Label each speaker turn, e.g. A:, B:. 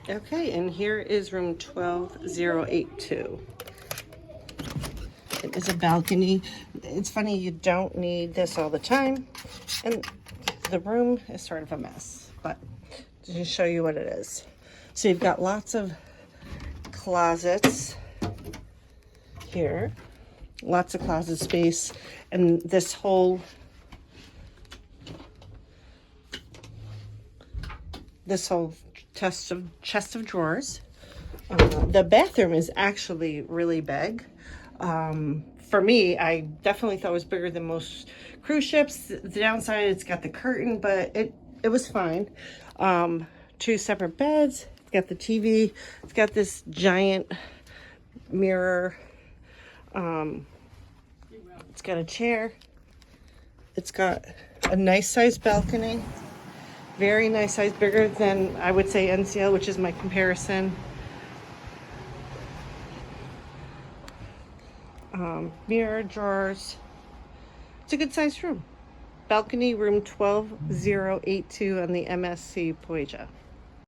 A: Okay, and here is room 12082. It is a balcony. It's funny, you don't need this all the time. And the room is sort of a mess, but to show you what it is. So you've got lots of closets here, lots of closet space, and this whole chest of drawers. The bathroom is actually really big. For me, I definitely thought it was bigger than most cruise ships. The downside, it's got the curtain, but it was fine. 2 separate beds. It's got the TV. It's got this giant mirror. It's got a chair. It's got a nice sized balcony. Very nice size, bigger than I would say NCL, which is my comparison. Mirror, drawers. It's a good sized room. Balcony, room 12082 on the MSC Poesia.